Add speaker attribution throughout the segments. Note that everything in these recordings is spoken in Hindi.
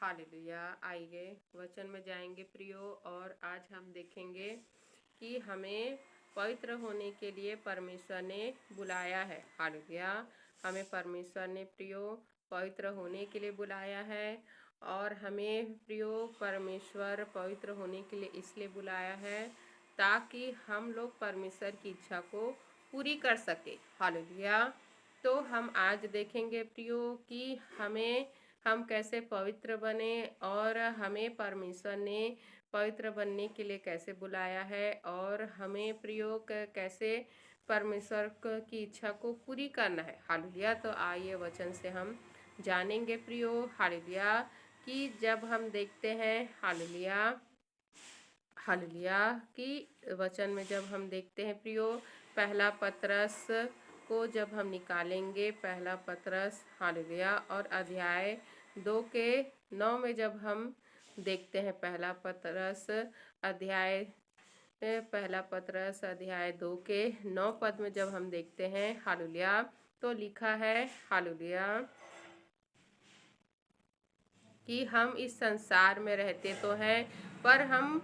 Speaker 1: हालेलुया। आइए वचन में जाएंगे प्रियो, और आज हम देखेंगे कि हमें पवित्र होने के लिए परमेश्वर ने बुलाया है। हालेलुया। हमें परमेश्वर ने प्रियो पवित्र होने के लिए बुलाया है, और हमें प्रियो परमेश्वर पवित्र होने के लिए इसलिए बुलाया है ताकि हम लोग परमेश्वर की इच्छा को पूरी कर सके। हालेलुया। तो हम आज देखेंगे प्रियो कि हम कैसे पवित्र बने, और हमें परमेश्वर ने पवित्र बनने के लिए कैसे बुलाया है, और हमें प्रयोग कैसे परमेश्वर की इच्छा को पूरी करना है। हालेलुया। तो आइए वचन से हम जानेंगे प्रियो। हालेलुया। कि जब हम देखते हैं हालेलुया हालेलुया कि वचन में जब हम देखते हैं प्रियो, पहला पतरस को जब हम निकालेंगे, पहला पतरस हालेलुया और अध्याय 2 के 9 में जब हम देखते हैं, पहला पतरस अध्याय 2 के 9 पद में जब हम देखते हैं हालेलुया, तो लिखा है हालेलुया कि हम इस संसार में रहते तो हैं, पर हम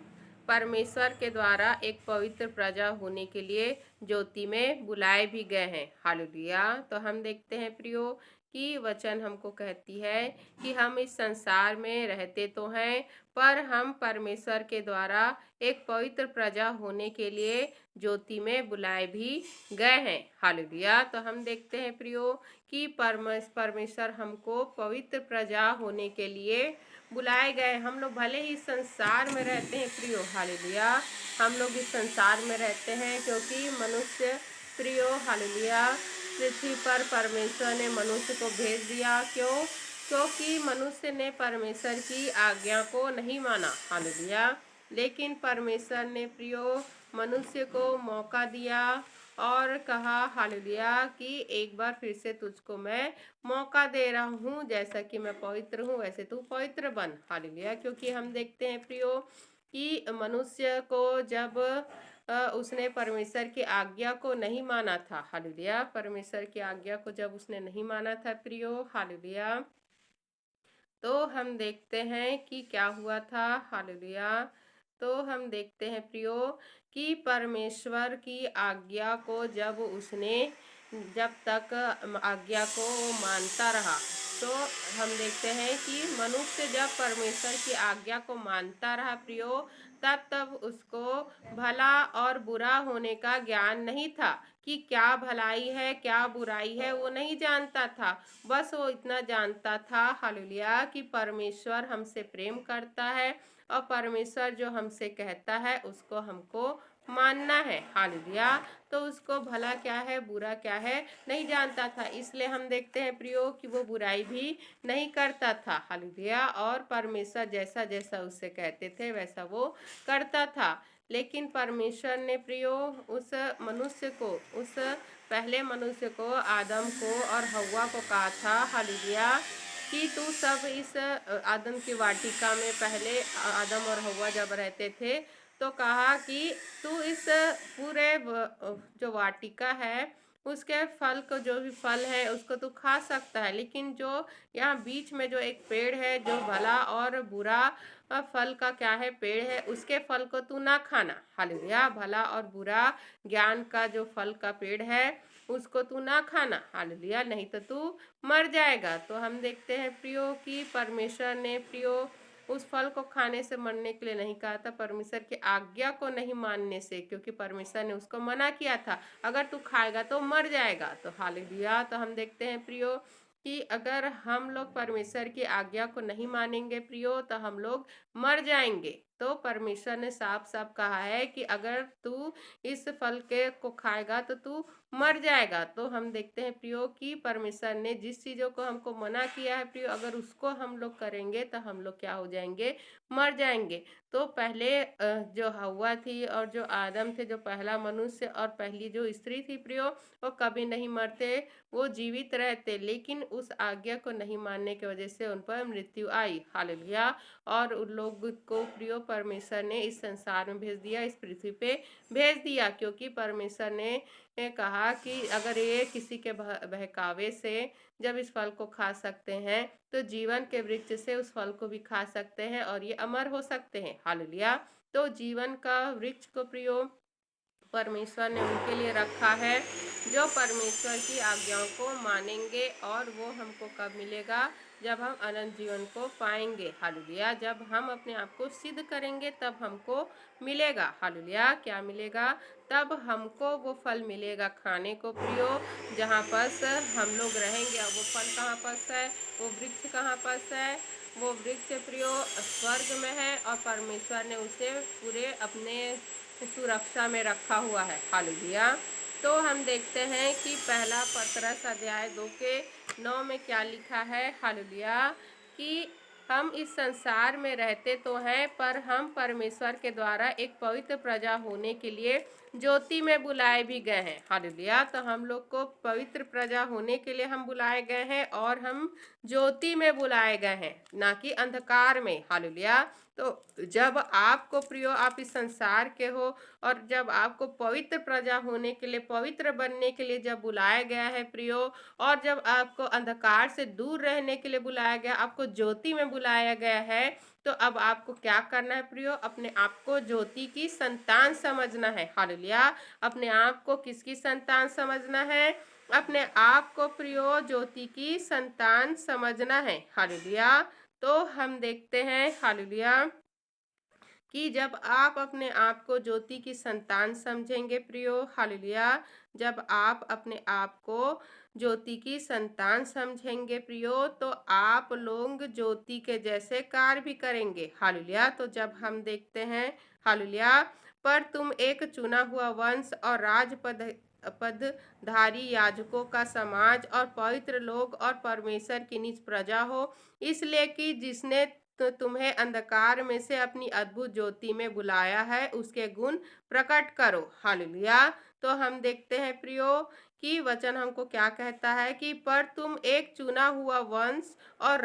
Speaker 1: परमेश्वर के द्वारा एक पवित्र प्रजा होने के लिए ज्योति में बुलाए भी गए हैं। हालेलुया। तो हम देखते हैं प्रियो कि वचन हमको कहती है कि हम इस संसार में रहते तो हैं, पर हम परमेश्वर के द्वारा एक पवित्र प्रजा होने के लिए ज्योति में बुलाए भी गए हैं। हालेलुया। तो हम देखते हैं प्रियो कि परमेश्वर हमको पवित्र प्रजा होने के लिए बुलाए गए। हम लोग भले ही संसार में रहते हैं प्रियो, हालेलुया, हम लोग इस संसार में रहते हैं क्योंकि मनुष्य प्रियो हालेलुया पृथ्वी पर परमेश्वर ने मनुष्य को भेज दिया। क्योंकि मनुष्य ने परमेश्वर की आज्ञा को नहीं माना। हालेलुया। लेकिन परमेश्वर ने प्रियो मनुष्य को मौका दिया और कहा हालेलुया कि एक बार फिर से तुझको मैं मौका दे रहा हूँ, जैसा कि मैं पवित्र हूँ वैसे तू पवित्र बन। हालेलुया। क्योंकि हम देखते हैं प्रियो कि मनुष्य को जब उसने परमेश्वर की आज्ञा को नहीं माना था, हालेलुया, परमेश्वर की आज्ञा को जब उसने नहीं माना था प्रियो, हालेलुया, तो हम देखते हैं कि क्या हुआ था। हालेलुया। तो हम देखते हैं प्रियो कि परमेश्वर की आज्ञा को जब तक आज्ञा को मानता रहा, तो हम देखते हैं कि मनुष्य जब परमेश्वर की आज्ञा को मानता रहा प्रियो, तब उसको भला और बुरा होने का ज्ञान नहीं था कि क्या भलाई है क्या बुराई है, वो नहीं जानता था। बस वो इतना जानता था हालेलुया कि परमेश्वर हमसे प्रेम करता है, और परमेश्वर जो हमसे कहता है उसको हमको मानना है। हालेलुया। तो उसको भला क्या है बुरा क्या है नहीं जानता था, इसलिए हम देखते हैं प्रियो कि वो बुराई भी नहीं करता था। हालेलुया। और परमेश्वर जैसा जैसा उससे कहते थे वैसा वो करता था। लेकिन परमेश्वर ने प्रियो उस पहले मनुष्य को, आदम को और हव्वा को कहा था हालेलुया कि तू सब इस आदम की वाटिका में, पहले आदम और हव्वा जब रहते थे, तो कहा कि तू इस पूरे जो वाटिका है उसके फल को, जो भी फल है उसको तू खा सकता है, लेकिन जो यहाँ बीच में जो एक पेड़ है जो भला और बुरा फल का क्या है पेड़ है, उसके फल को तू ना खाना। हालेलुया। भला और बुरा ज्ञान का जो फल का पेड़ है उसको तू ना खाना। हालेलुया। नहीं तो तू मर जाएगा। तो हम देखते हैं प्रियो कि परमेश्वर ने प्रियो उस फल को खाने से मरने के लिए नहीं कहा था, परमेश्वर की आज्ञा को नहीं मानने से, क्योंकि परमेश्वर ने उसको मना किया था अगर तू खाएगा तो मर जाएगा। तो हालेलुया। तो हम देखते हैं प्रियो कि अगर हम लोग परमेश्वर की आज्ञा को नहीं मानेंगे प्रियो, तो हम लोग मर जाएंगे। तो परमेश्वर ने साफ साफ कहा है कि अगर तू इस फल के को खाएगा तो तू मर जाएगा। तो हम देखते हैं प्रियो कि परमेश्वर ने जिस चीज़ों को हमको मना किया है प्रियो, अगर उसको हम लोग करेंगे तो हम लोग क्या हो जाएंगे, मर जाएंगे। तो पहले जो हव्वा थी और जो आदम थे, जो पहला मनुष्य और पहली जो स्त्री थी प्रियो, वो कभी नहीं मरते, वो जीवित रहते, लेकिन उस आज्ञा को नहीं मानने की वजह से उन पर मृत्यु आई। हालेलुया। और उन लोग को प्रियो परमेश्वर ने इस संसार में भेज दिया, इस पृथ्वी पे भेज दिया, क्योंकि परमेश्वर ने कहा कि अगर ये किसी के बहकावे से जब इस फल को खा सकते हैं तो जीवन के वृक्ष से उस फल को भी खा सकते हैं और ये अमर हो सकते हैं। हालेलुया। तो जीवन का वृक्ष को प्रियो परमेश्वर ने उनके लिए रखा है जो परमेश्वर की आज्ञाओं को मानेंगे, और वो हमको कब मिलेगा? जब हम अनंत जीवन को पाएंगे। हालेलुया। जब हम अपने आप को सिद्ध करेंगे तब हमको मिलेगा। हालेलुया। क्या मिलेगा? तब हमको वो फल मिलेगा खाने को प्रियो, जहाँ पर हम लोग रहेंगे। और वो फल कहाँ पर है? वो वृक्ष कहाँ पर है? वो वृक्ष प्रियो स्वर्ग में है, और परमेश्वर ने उसे पूरे अपने सुरक्षा में रखा हुआ है। हालेलुया। तो हम देखते हैं कि पहला पतरस अध्याय 2 के 9 में क्या लिखा है। हालेलुया। कि हम इस संसार में रहते तो हैं, पर हम परमेश्वर के द्वारा एक पवित्र प्रजा होने के लिए ज्योति में बुलाए भी गए हैं। हालेलुया। तो हम लोग को पवित्र प्रजा होने के लिए हम बुलाए गए हैं, और हम ज्योति में बुलाए गए हैं, ना कि अंधकार में। हालेलुया। तो जब आपको प्रियो आप इस संसार के हो, और जब आपको पवित्र प्रजा होने के लिए, पवित्र बनने के लिए जब बुलाया गया है प्रियो, और जब आपको अंधकार से दूर रहने के लिए बुलाया गया, आपको ज्योति में बुलाया गया है, तो अब आपको क्या करना है प्रियो? अपने आप को ज्योति की संतान समझना है। हालेलुया। अपने आप को किसकी संतान समझना है? अपने आप को प्रियो ज्योति की संतान समझना है। हालेलुया। तो हम देखते हैं हालेलुया कि जब आप अपने आप को ज्योति की संतान समझेंगे प्रियो, हालेलुया, जब आप अपने आप को ज्योति की संतान समझेंगे प्रियो, तो आप लोग ज्योति के जैसे कार्य भी करेंगे। हालेलुया। तो जब हम देखते हैं हालेलुया, पर तुम एक चुना हुआ वंश और राजपद पदधारी याजकों का समाज और पवित्र लोग और परमेश्वर की निज प्रजा हो, इसलिए कि जिसने तो तुम्हें अंधकार में से अपनी अद्भुत ज्योति में बुलाया है, उसके गुण प्रकट करो। हालेलुया। तो हम देखते हैं प्रियो कि वचन हमको क्या कहता है कि पर तुम एक चुना हुआ वंश और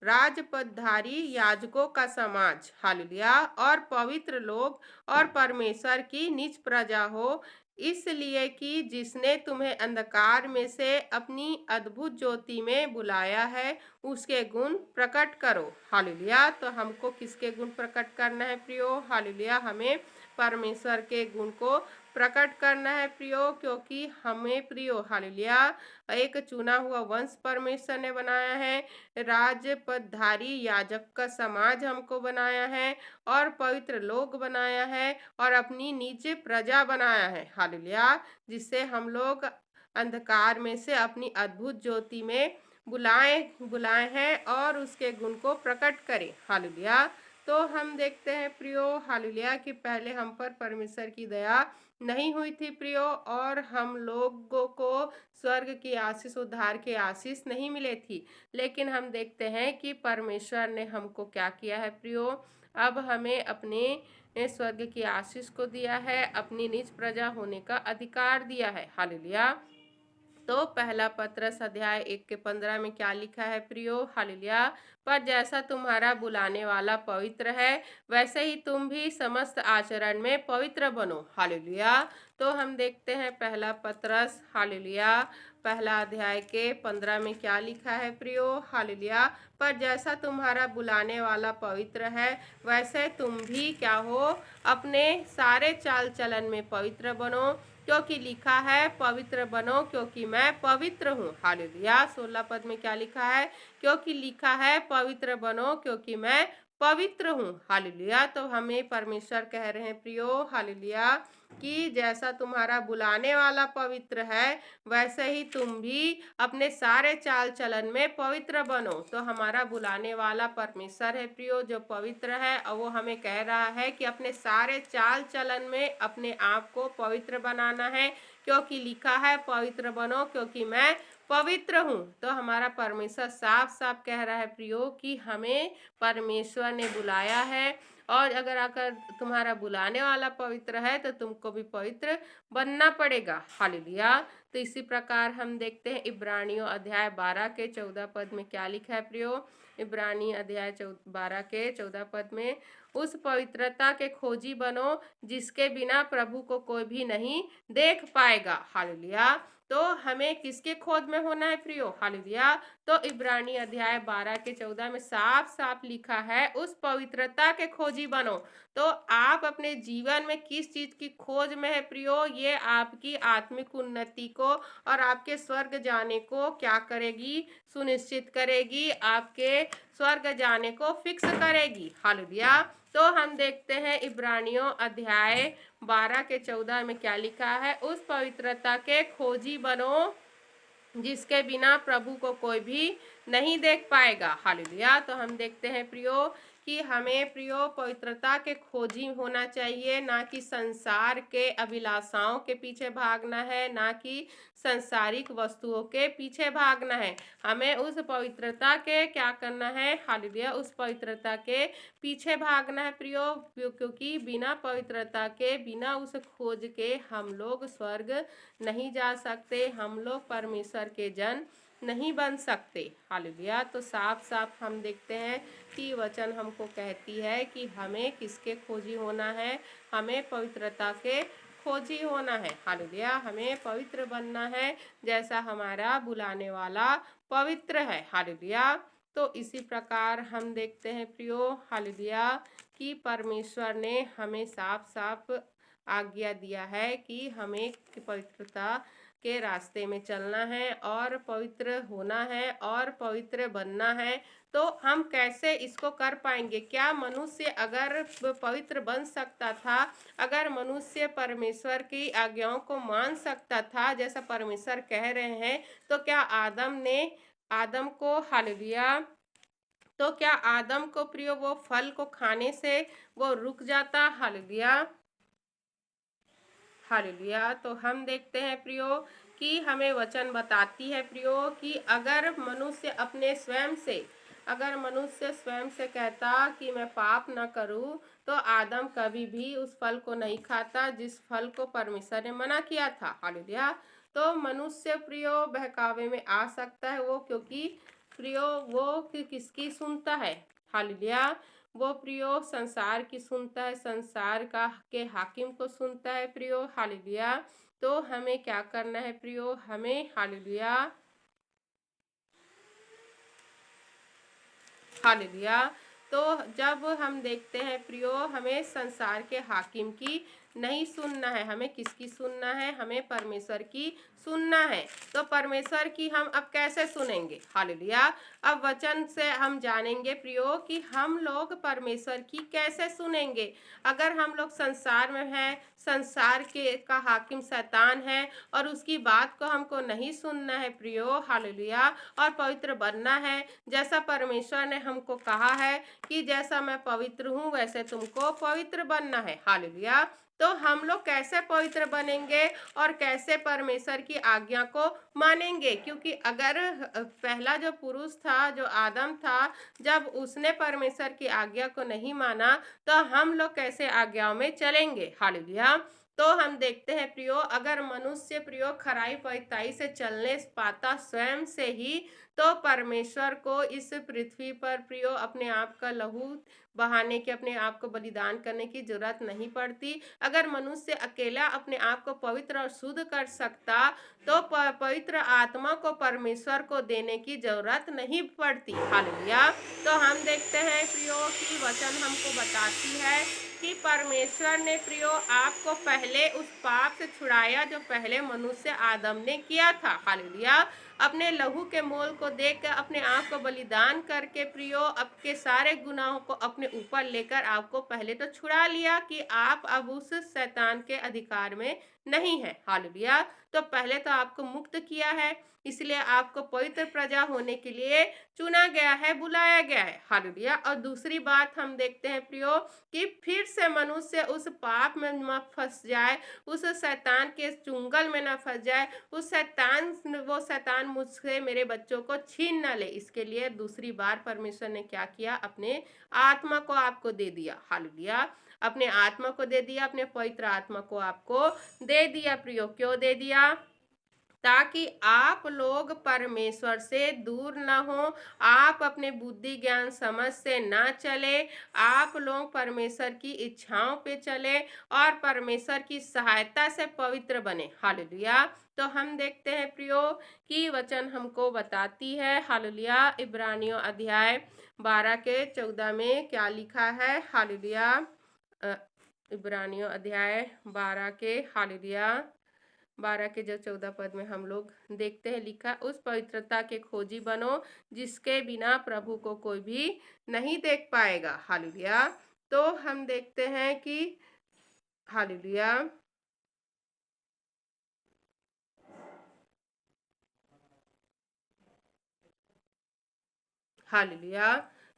Speaker 1: राजपदधारी याजकों का समाज, हालेलुया, और पवित्र लोग और परमेश्वर की निज प्रजा हो, इसलिए कि जिसने तुम्हें अंधकार में से अपनी अद्भुत ज्योति में बुलाया है, उसके गुण प्रकट करो। हालेलुया। तो हमको किसके गुण प्रकट करना है प्रियो? हालेलुया। हमें परमेश्वर के गुण को प्रकट करना है प्रियो, क्योंकि हमें प्रियो हालेलुया एक चुना हुआ वंश परमेश्वर ने बनाया है, राजपदधारी याजक का समाज हमको बनाया है, और पवित्र लोग बनाया है, और अपनी निज प्रजा बनाया है। हालेलुया। जिससे हम लोग अंधकार में से अपनी अद्भुत ज्योति में बुलाए हैं, और उसके गुण को प्रकट करें। हालेलुया। तो हम देखते हैं प्रियो हालेलुया कि पहले हम पर परमेश्वर की दया नहीं हुई थी प्रियो, और हम लोगों को स्वर्ग की आशीष, उद्धार की आशीष नहीं मिले थी। लेकिन हम देखते हैं कि परमेश्वर ने हमको क्या किया है प्रियो? अब हमें अपने स्वर्ग की आशीष को दिया है, अपनी निज प्रजा होने का अधिकार दिया है। हालेलुया। तो पहला पत्रस अध्याय 1 के 15 में क्या लिखा है प्रियो? हालेलुया। पर जैसा तुम्हारा बुलाने वाला पवित्र है, वैसे ही तुम भी समस्त आचरण में पवित्र बनो। हालेलुया। तो हम देखते हैं पहला पत्रस हालेलुया पहला अध्याय के 15 में क्या लिखा है प्रियो? हालेलुया। पर जैसा तुम्हारा बुलाने वाला पवित्र है, वैसे तुम भी क्या हो? अपने सारे चाल चलन में पवित्र बनो, क्योंकि लिखा है पवित्र बनो क्योंकि मैं पवित्र हूँ। हालेलुया। 16 पद में क्या लिखा है? क्योंकि लिखा है पवित्र बनो क्योंकि मैं पवित्र हूँ। हालेलुया। तो हमें परमेश्वर कह रहे हैं प्रियो हालेलुया कि जैसा तुम्हारा बुलाने वाला पवित्र है, वैसे ही तुम भी अपने सारे चाल चलन में पवित्र बनो। तो हमारा बुलाने वाला परमेश्वर है प्रियो जो पवित्र है, और वो हमें कह रहा है कि अपने सारे चाल चलन में अपने आप को पवित्र बनाना है, क्योंकि लिखा है पवित्र बनो क्योंकि मैं पवित्र हूँ। तो हमारा परमेश्वर साफ साफ कह रहा है प्रियो कि हमें परमेश्वर ने बुलाया है, और अगर तुम्हारा बुलाने वाला पवित्र है तो तुमको भी पवित्र बनना पड़ेगा। हालेलुया। तो इसी प्रकार हम देखते हैं इब्रानियों अध्याय 12 के 14 पद में क्या लिखा है प्रियो। इब्रानी अध्याय 12 के 14 पद में, उस पवित्रता के खोजी बनो जिसके बिना प्रभु को कोई भी नहीं देख पाएगा। हालेलुया। तो हमें किसके खोज में होना है प्रियो। हालेलुया। तो इब्रानी अध्याय 12 के 14 में साफ साफ लिखा है, उस पवित्रता के खोजी बनो। तो आप अपने जीवन में किस चीज की खोज में है प्रियो, ये आपकी आत्मिक उन्नति को और आपके स्वर्ग जाने को क्या करेगी, सुनिश्चित करेगी, आपके स्वर्ग जाने को फिक्स करेगी। हालेलुया। तो हम देखते हैं इब्रानियों अध्याय 12 के 14 में क्या लिखा है, उस पवित्रता के खोजी बनो जिसके बिना प्रभु को कोई भी नहीं देख पाएगा। हालेलुया। तो हम देखते हैं प्रियो कि हमें प्रियो पवित्रता के खोजी होना चाहिए, ना कि संसार के अभिलाषाओं के पीछे भागना है, ना कि संसारिक वस्तुओं के पीछे भागना है। हमें उस पवित्रता के क्या करना है। हालेलुया। उस पवित्रता के पीछे भागना है प्रियो, क्योंकि बिना पवित्रता के, बिना उस खोज के हम लोग स्वर्ग नहीं जा सकते, हम लोग परमेश्वर के जन नहीं बन सकते। हालेलुया। तो साफ साफ हम देखते हैं कि वचन हमको कहती है कि हमें किसके खोजी होना है, हमें पवित्रता के खोजी होना है। हालेलुया। हमें पवित्र बनना है जैसा हमारा बुलाने वाला पवित्र है। हालेलुया। तो इसी प्रकार हम देखते हैं प्रियो, हालेलुया, कि परमेश्वर ने हमें साफ साफ आज्ञा दिया है कि हमें पवित्रता के रास्ते में चलना है और पवित्र होना है और पवित्र बनना है। तो हम कैसे इसको कर पाएंगे। क्या मनुष्य अगर पवित्र बन सकता था, अगर मनुष्य परमेश्वर की आज्ञाओं को मान सकता था जैसा परमेश्वर कह रहे हैं, तो क्या आदम को, हालेलुया, तो क्या आदम को प्रियो वो फल को खाने से वो रुक जाता। हालेलुया। हालेलुया। तो हम देखते हैं प्रियो कि हमें वचन बताती है प्रियो कि अगर मनुष्य स्वयं से कहता कि मैं पाप न करूं, तो आदम कभी भी उस फल को नहीं खाता जिस फल को परमेश्वर ने मना किया था। हालेलुया। तो मनुष्य प्रियो बहकावे में आ सकता है, वो क्योंकि प्रियो वो किसकी सुनता है। हालेलुया। वो प्रियो संसार की सुनता है, संसार का के हाकिम को सुनता है प्रियो। हालेलुया। तो हमें क्या करना है प्रियो, हमें, हालेलुया, हालेलुया। तो जब हम देखते हैं प्रियो, हमें संसार के हाकिम की नहीं सुनना है, हमें किसकी सुनना है, हमें परमेश्वर की सुनना है। तो परमेश्वर की हम अब कैसे सुनेंगे। हालेलुया। अब वचन से हम जानेंगे प्रियो कि हम लोग परमेश्वर की कैसे सुनेंगे। अगर हम लोग संसार में हैं, संसार के का हाकिम शैतान है और उसकी बात को हमको नहीं सुनना है प्रियो। हालेलुया। और पवित्र बनना है जैसा परमेश्वर ने हमको कहा है कि जैसा मैं पवित्र हूँ वैसे तुमको पवित्र बनना है। हालेलुया। तो हम लोग कैसे पवित्र बनेंगे और कैसे परमेश्वर की आज्ञा को मानेंगे, क्योंकि अगर पहला जो पुरुष था, जो आदम था, जब उसने परमेश्वर की आज्ञा को नहीं माना, तो हम लोग कैसे आज्ञाओं में चलेंगे। हालेलुया। तो हम देखते हैं प्रियो, अगर मनुष्य प्रियो खराई पवित्राई से चलने पाता स्वयं से ही, तो परमेश्वर को इस पृथ्वी पर प्रियो अपने आप का लहू बहाने की, अपने आप को बलिदान करने की जरूरत नहीं पड़ती। अगर मनुष्य अकेला अपने आप को पवित्र और शुद्ध कर सकता, तो पवित्र आत्मा को परमेश्वर को देने की जरूरत नहीं पड़ती। हालेलुया। तो हम देखते हैं प्रियो कि वचन हमको बताती है कि परमेश्वर ने प्रियो आपको पहले उस पाप से छुड़ाया जो पहले मनुष्य आदम ने किया था। हालेलुया। अपने लहू के मोल को देकर अपने आप को बलिदान करके प्रियो आपके सारे गुनाहों को अपने ऊपर लेकर आपको पहले तो छुड़ा लिया कि आप अब उस शैतान के अधिकार में नहीं है। हालेलुया। तो पहले तो आपको मुक्त किया है, इसलिए आपको पवित्र प्रजा होने के लिए चुना गया है, बुलाया गया है। हालेलुया। और दूसरी बात हम देखते हैं प्रियो कि फिर से मनुष्य उस पाप में न फंस जाए, उस शैतान के चुंगल में न फंस जाए, वो शैतान मुझसे, मेरे बच्चों को छीन न ले। इसके लिए दूसरी बार परमेश्वर ने क्या किया, अपने आत्मा को आपको दे दिया। हालेलुया। अपने आत्मा को दे दिया, अपने पवित्र आत्मा को आपको दे दिया प्रियो। क्यों दे दिया। ताकि आप लोग परमेश्वर से दूर न हो, आप अपने बुद्धि ज्ञान समझ से ना चले, आप लोग परमेश्वर की इच्छाओं पे चले और परमेश्वर की सहायता से पवित्र बने। हालेलुया। तो हम देखते हैं प्रियो कि वचन हमको बताती है, हालेलुया, इब्रानियों अध्याय 12 के 14 में क्या लिखा है। हालेलुया। अ, इब्रानियों अध्याय 12 के, हालेलुया, 12 के जो 14 पद में हम लोग देखते हैं लिखा, उस पवित्रता के खोजी बनो जिसके बिना प्रभु को कोई भी नहीं देख पाएगा। हालेलुया। तो हम देखते हैं कि, हालेलुया, हालेलुया।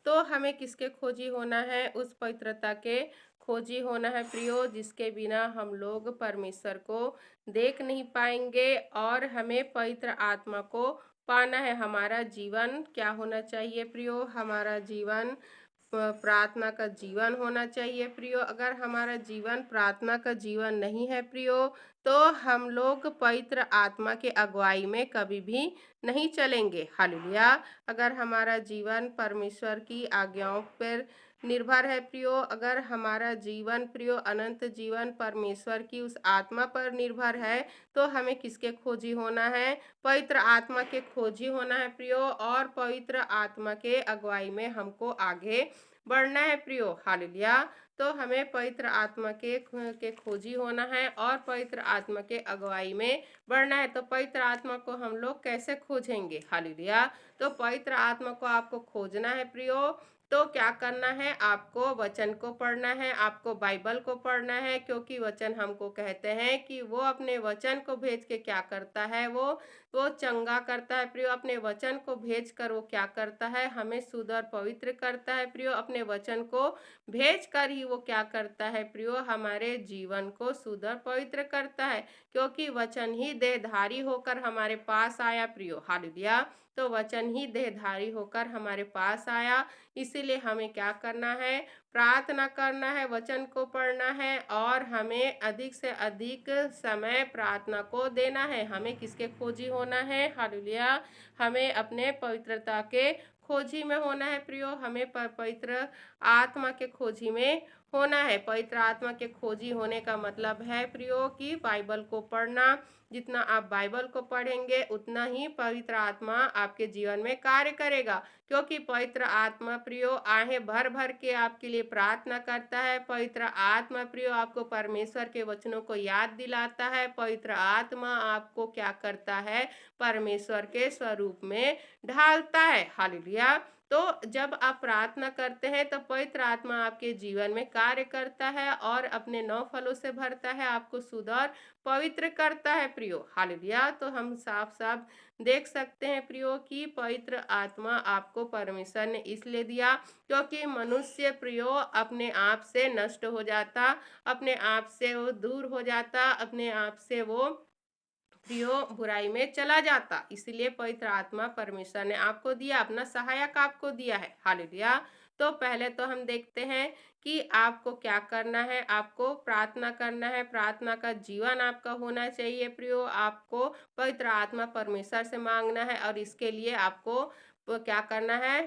Speaker 1: तो हमें किसके खोजी होना है? उस पवित्रता के खोजी होना है प्रियो, जिसके बिना हम लोग परमेश्वर को देख नहीं पाएंगे। और हमें पवित्र आत्मा को पाना है। हमारा जीवन क्या होना चाहिए प्रियो? हमारा जीवन प्रार्थना का जीवन होना चाहिए प्रियो। अगर हमारा जीवन प्रार्थना का जीवन नहीं है प्रियो, तो हम लोग पवित्र आत्मा के अगुवाई में कभी भी नहीं चलेंगे। हालेलुया। अगर हमारा जीवन परमेश्वर की आज्ञाओं पर निर्भर है प्रियो, अगर हमारा जीवन प्रियो अनंत जीवन परमेश्वर की उस आत्मा पर निर्भर है, तो हमें किसके खोजी होना है? पवित्र आत्मा के खोजी होना है प्रियो। और पवित्र आत्मा के अगुवाई में हमको आगे बढ़ना है प्रियो। हालेलुया। तो हमें पवित्र आत्मा के खोजी होना है और पवित्र आत्मा के अगुवाई में बढ़ना है। तो पवित्र आत्मा को हम लोग कैसे खोजेंगे? हालेलुया। तो पवित्र आत्मा को आपको खोजना है प्रियो। तो क्या करना है? आपको वचन को पढ़ना है, आपको बाइबल को पढ़ना है, क्योंकि वचन हमको कहते हैं कि वो अपने वचन को भेज के क्या करता है? वो चंगा करता है प्रियो। अपने वचन को भेज कर वो क्या करता है? हमें शुद्ध और पवित्र करता है प्रियो। अपने वचन को भेज कर ही वो क्या करता है प्रियो? हमारे जीवन को शुद्ध और पवित्र करता है, क्योंकि वचन ही देहधारी होकर हमारे पास आया प्रियो। हालेलुया। तो वचन ही देहधारी होकर हमारे पास आया, इसीलिए हमें क्या करना है? प्रार्थना करना है, वचन को पढ़ना है और हमें अधिक से अधिक समय प्रार्थना को देना है। हमें किसके खोजी होना है? हालेलुया। हमें अपने पवित्रता के खोजी में होना है प्रियो। हमें पवित्र आत्मा के खोजी में होना है। पवित्र आत्मा के खोजी होने का मतलब है प्रियो कि बाइबल को पढ़ना। जितना आप बाइबल को पढ़ेंगे उतना ही पवित्र आत्मा आपके जीवन में कार्य करेगा, क्योंकि पवित्र आत्मा प्रियो आहें भर भर के आपके लिए प्रार्थना करता है। पवित्र आत्मा प्रियो आपको परमेश्वर के वचनों को याद दिलाता है। पवित्र आत्मा आपको क्या करता है? परमेश्वर के स्वरूप में ढालता है। हालेलुया। तो जब आप प्रार्थना करते हैं तो पवित्र आत्मा आपके जीवन में कार्य करता है और अपने 9 फलों से भरता है, आपको शुद्ध और पवित्र करता है प्रियो। हालेलुया। तो हम साफ साफ देख सकते हैं प्रियो कि पवित्र आत्मा आपको परमेश्वर ने इसलिए दिया क्योंकि मनुष्य प्रियो अपने आप से नष्ट हो जाता, अपने आप से वो दूर हो जाता, अपने आप से वो प्रियो बुराई में चला जाता। इसलिए पवित्र आत्मा परमेश्वर ने आपको दिया, अपना सहायक आपको दिया है। हालेलुया। तो पहले तो हम देखते हैं कि आपको क्या करना है। आपको प्रार्थना करना है, प्रार्थना का जीवन आपका होना चाहिए प्रियो। आपको पवित्र आत्मा परमेश्वर से मांगना है और इसके लिए आपको क्या करना है?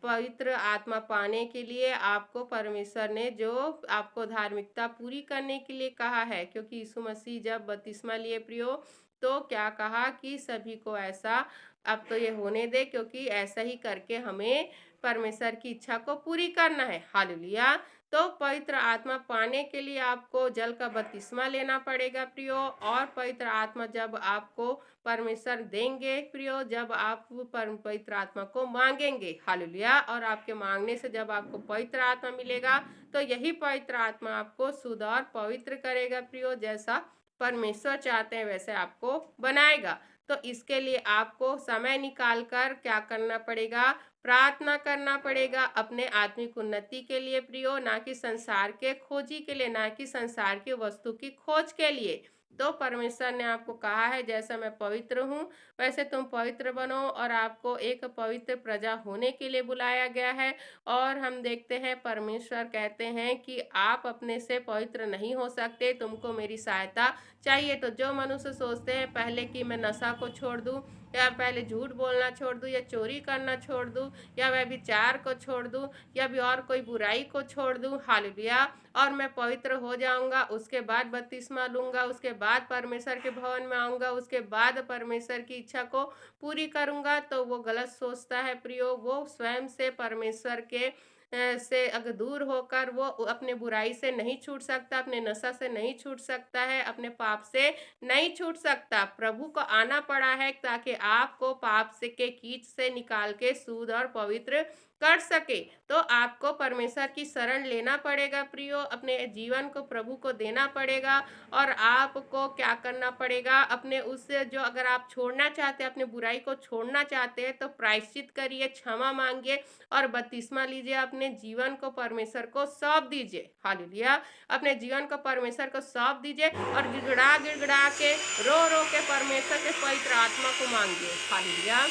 Speaker 1: पवित्र आत्मा पाने के लिए आपको परमेश्वर ने जो आपको धार्मिकता पूरी करने के लिए कहा है, क्योंकि यीशु मसीह जब बपतिस्मा लिए प्रियो तो क्या कहा कि सभी को ऐसा अब तो ये होने दे, क्योंकि ऐसा ही करके हमें परमेश्वर की इच्छा को पूरी करना है। हालेलुया। तो पवित्र आत्मा पाने के लिए आपको जल का बपतिस्मा लेना पड़ेगा प्रियो। और पवित्र आत्मा जब आपको परमेश्वर देंगे प्रियो, जब आप पवित्र आत्मा को मांगेंगे। हालेलुया। और आपके मांगने से जब आपको पवित्र आत्मा मिलेगा तो यही पवित्र आत्मा आपको शुद्ध और पवित्र करेगा प्रियो। जैसा परमेश्वर चाहते हैं वैसे आपको बनाएगा। तो इसके लिए आपको समय निकाल कर क्या करना पड़ेगा? प्रार्थना करना पड़ेगा अपने आत्मिक उन्नति के लिए प्रियो, ना कि संसार के खोजी के लिए, ना कि संसार की वस्तु की खोज के लिए। तो परमेश्वर ने आपको कहा है जैसा मैं पवित्र हूँ वैसे तुम पवित्र बनो और आपको एक पवित्र प्रजा होने के लिए बुलाया गया है। और हम देखते हैं परमेश्वर कहते हैं कि आप अपने से पवित्र नहीं हो सकते, तुमको मेरी सहायता चाहिए। तो जो मनुष्य सोचते हैं पहले कि मैं नशा को छोड़ दूं या पहले झूठ बोलना छोड़ दूं या चोरी करना छोड़ दूं या व्यभिचार को छोड़ दूं या भी और कोई बुराई को छोड़ दूं, हालेलुया, और मैं पवित्र हो जाऊंगा, उसके बाद बपतिस्मा लूंगा, उसके बाद परमेश्वर के भवन में आऊंगा, उसके बाद परमेश्वर की इच्छा को पूरी करूंगा, तो वो गलत सोचता है प्रियो। वो स्वयं से परमेश्वर के से अगर दूर होकर वो अपने बुराई से नहीं छूट सकता, अपने नशा से नहीं छूट सकता है, अपने पाप से नहीं छूट सकता। प्रभु को आना पड़ा है ताकि आपको पाप से के कीच से निकाल के शुद्ध और पवित्र कर सके। तो आपको परमेश्वर की शरण लेना पड़ेगा प्रियो, अपने जीवन को प्रभु को देना पड़ेगा। और आपको क्या करना पड़ेगा, अपने उससे जो अगर आप छोड़ना चाहते हैं, अपने बुराई को छोड़ना चाहते हैं, तो प्रायश्चित करिए, क्षमा मांगिए और बपतिस्मा लीजिए, अपने जीवन को परमेश्वर को सौंप दीजिए। हालेलुया, अपने जीवन को परमेश्वर को सौंप दीजिए और गिड़गिड़ा गिड़गिड़ा के रो के परमेश्वर के पवित्र आत्मा को मांगिए। हालेलुया,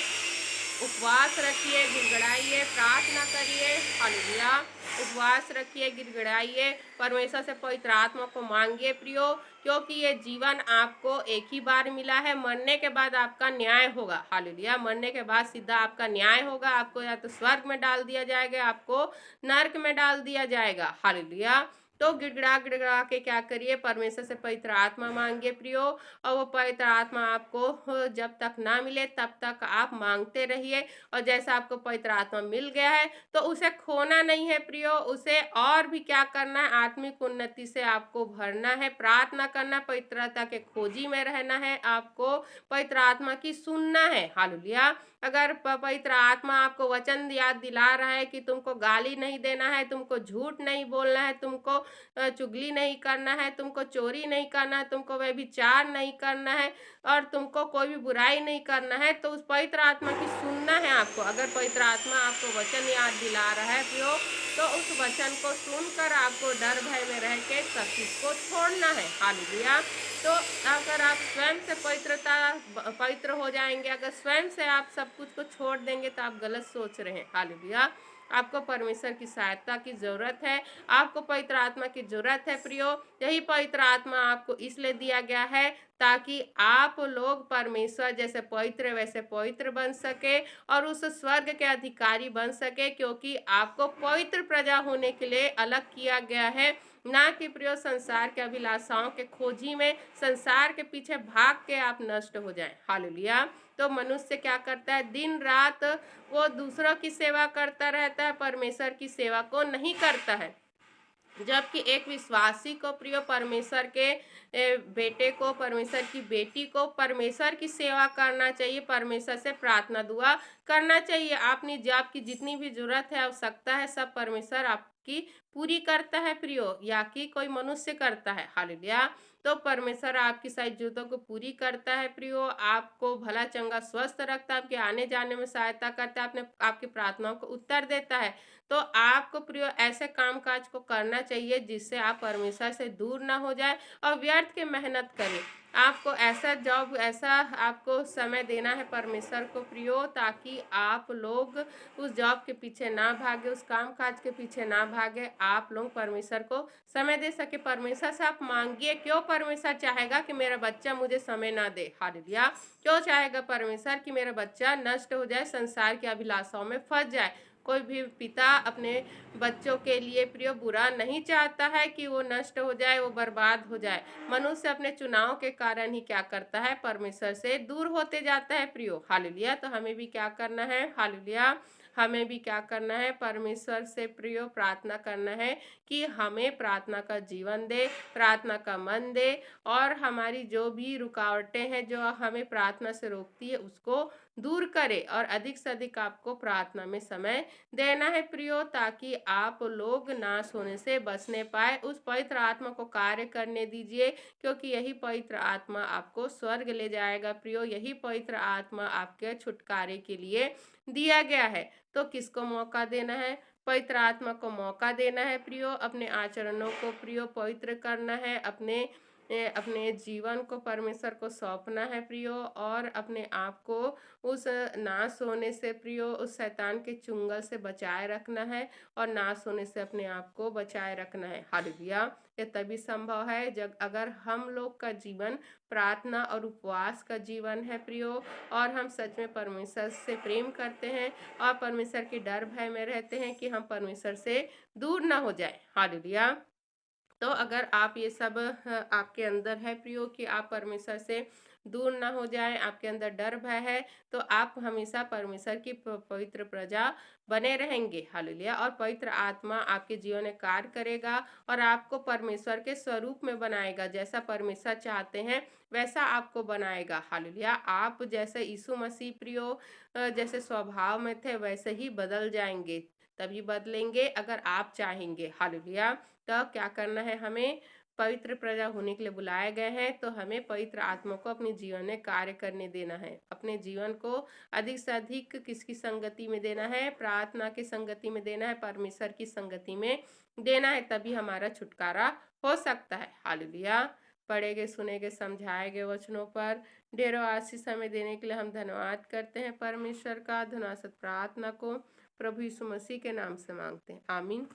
Speaker 1: उपवास रखिए, गिड़गिड़ाइए, प्रार्थना करिए। हालेलुया, उपवास रखिए, गिड़गिड़ाइए, परमेश्वर से पवित्र आत्मा को मांगिए प्रियो, क्योंकि ये जीवन आपको एक ही बार मिला है। मरने के बाद आपका न्याय होगा। हालेलुया, मरने के बाद सीधा आपका न्याय होगा। आपको या तो स्वर्ग में डाल दिया जाएगा, आपको नरक में डाल दिया जाएगा। हालेलुया, तो गिड़गिड़ा गिड़गिड़ा के क्या करिए, परमेश्वर से पवित्र आत्मा मांगिए प्रियो। और वो पवित्र आत्मा आपको जब तक ना मिले तब तक आप मांगते रहिए। और जैसा आपको पवित्र आत्मा मिल गया है तो उसे खोना नहीं है प्रियो, उसे और भी क्या करना है, आत्मिक उन्नति से आपको भरना है, प्रार्थना करना, पवित्रता के खोजी में रहना है, आपको पवित्र आत्मा की सुनना है। हालेलुया, अगर पवित्र आत्मा आपको वचन याद दिला रहा है कि तुमको गाली नहीं देना है, तुमको झूठ नहीं बोलना है, तुमको चुगली नहीं करना है, तुमको चोरी नहीं करना है, तुमको व्यभिचार नहीं करना है और तुमको कोई भी बुराई नहीं करना है, तो उस पवित्र आत्मा की सुनना है आपको। अगर पवित्र आत्मा आपको वचन याद दिला रहा है प्रियो, तो उस वचन को सुनकर आपको डर भय में रह के सब चीज को छोड़ना है। हालेलुया, तो अगर आप स्वयं से पवित्र हो जाएंगे, अगर स्वयं से आप सब कुछ को छोड़ देंगे तो आप गलत सोच रहे हैं। हालेलुया, आपको परमेश्वर की सहायता की जरूरत है, आपको पवित्र आत्मा की जरूरत है प्रियो। यही पवित्र आत्मा आपको इसलिए दिया गया है ताकि आप लोग परमेश्वर जैसे पवित्र वैसे पवित्र बन सके और उस स्वर्ग के अधिकारी बन सके, क्योंकि आपको पवित्र प्रजा होने के लिए अलग किया गया है, ना कि प्रियो संसार के अभिलाषाओं के खोजी में संसार के पीछे भाग के आप नष्ट हो जाएं। हालेलुया, तो मनुष्य क्या करता है, दिन रात वो दूसरों की सेवा करता रहता है, परमेश्वर की सेवा को नहीं करता है। जबकि एक विश्वासी को प्रिय परमेश्वर के बेटे को, परमेश्वर की बेटी को परमेश्वर की सेवा करना चाहिए, परमेश्वर से प्रार्थना दुआ करना चाहिए। आपने जो आपकी जितनी भी जरूरत है, आवश्यकता है, सब परमेश्वर आपकी पूरी करता है प्रियो, या कि कोई मनुष्य करता है। हालेलुया, तो परमेश्वर आपकी सारी जरूरतों को पूरी करता है प्रियो, आपको भला चंगा स्वस्थ रखता है, आपके आने जाने में सहायता करता है, अपने आपकी प्रार्थनाओं को उत्तर देता है। तो आपको प्रियो ऐसे कामकाज को करना चाहिए जिससे आप परमेश्वर से दूर ना हो जाए और व्यर्थ के मेहनत करें। आपको ऐसा जॉब, ऐसा आपको समय देना है परमेश्वर को प्रियो, ताकि आप लोग उस जॉब के पीछे ना भागे, उस काम काज के पीछे ना भागे, आप लोग परमेश्वर को समय दे सके। परमेश्वर से आप मांगिए, क्यों परमेश्वर चाहेगा कि मेरा बच्चा मुझे समय ना दे। हालेलुया, क्यों चाहेगा परमेश्वर कि मेरा बच्चा नष्ट हो जाए, संसार की अभिलाषाओं में फंस जाए। कोई भी पिता अपने बच्चों के लिए प्रिय बुरा नहीं चाहता है कि वो नष्ट हो जाए, वो बर्बाद हो जाए। मनुष्य अपने चुनाव के कारण ही क्या करता है, परमेश्वर से दूर होते जाता है प्रियो। हालेलुया, तो हमें भी क्या करना है, हालेलुया, हमें भी क्या करना है, परमेश्वर से प्रियो प्रार्थना करना है कि हमें प्रार्थना का जीवन दे, प्रार्थना का मन दे, और हमारी जो भी रुकावटें हैं जो हमें प्रार्थना से रोकती है उसको दूर करे, और अधिक से अधिक आपको प्रार्थना में समय देना है प्रियो, ताकि आप लोग नाश होने से बचने पाए। उस पवित्र आत्मा को कार्य करने दीजिए, क्योंकि यही पवित्र आत्मा आपको स्वर्ग ले जाएगा प्रियो, यही पवित्र आत्मा आपके छुटकारे के लिए दिया गया है। तो किसको मौका देना है, पवित्र आत्मा को मौका देना है प्रियो, अपने आचरणों को प्रियो पवित्र करना है, अपने अपने जीवन को परमेश्वर को सौंपना है प्रियो, और अपने आप को उस नाश होने से प्रियो, उस शैतान के चुंगल से बचाए रखना है, और नाश होने से अपने आप को बचाए रखना है। हालेलुया। ये तभी संभव है जब अगर हम लोग का जीवन प्रार्थना और उपवास का जीवन है प्रियो, और हम सच में परमेश्वर से प्रेम करते हैं और परमेश्वर के डर भय में रहते हैं कि हम परमेश्वर से दूर ना हो जाए। हालेलुया। तो अगर आप ये सब आपके अंदर है प्रियो कि आप परमेश्वर से दूर ना हो जाएं, आपके अंदर डर भय है, तो आप हमेशा परमेश्वर की पवित्र प्रजा बने रहेंगे। हालेलुया। और पवित्र आत्मा आपके जीवन में कार्य करेगा और आपको परमेश्वर के स्वरूप में बनाएगा। जैसा परमेश्वर चाहते हैं वैसा आपको बनाएगा। हालेलुया। आप जैसे यीशु मसीह प्रियो जैसे स्वभाव में थे वैसे ही बदल जाएंगे, तभी बदलेंगे अगर आप चाहेंगे। हालेलुया। तो क्या करना है, हमें पवित्र प्रजा होने के लिए बुलाए गए हैं, तो हमें पवित्र आत्मा को अपने जीवन में कार्य करने देना है। अपने जीवन को अधिक से अधिक किसकी संगति में देना है? प्रार्थना की संगति में देना है, परमेश्वर की संगति में देना है, तभी हमारा छुटकारा हो सकता है। हालेलुया। पढ़े गए, सुने गए, समझाए गए वचनों पर ढेरों आशीष हमें देने के लिए हम धन्यवाद करते हैं परमेश्वर का। धन्यवाद प्रार्थना को प्रभु यीशु मसीह के नाम से मांगते हैं, आमीन।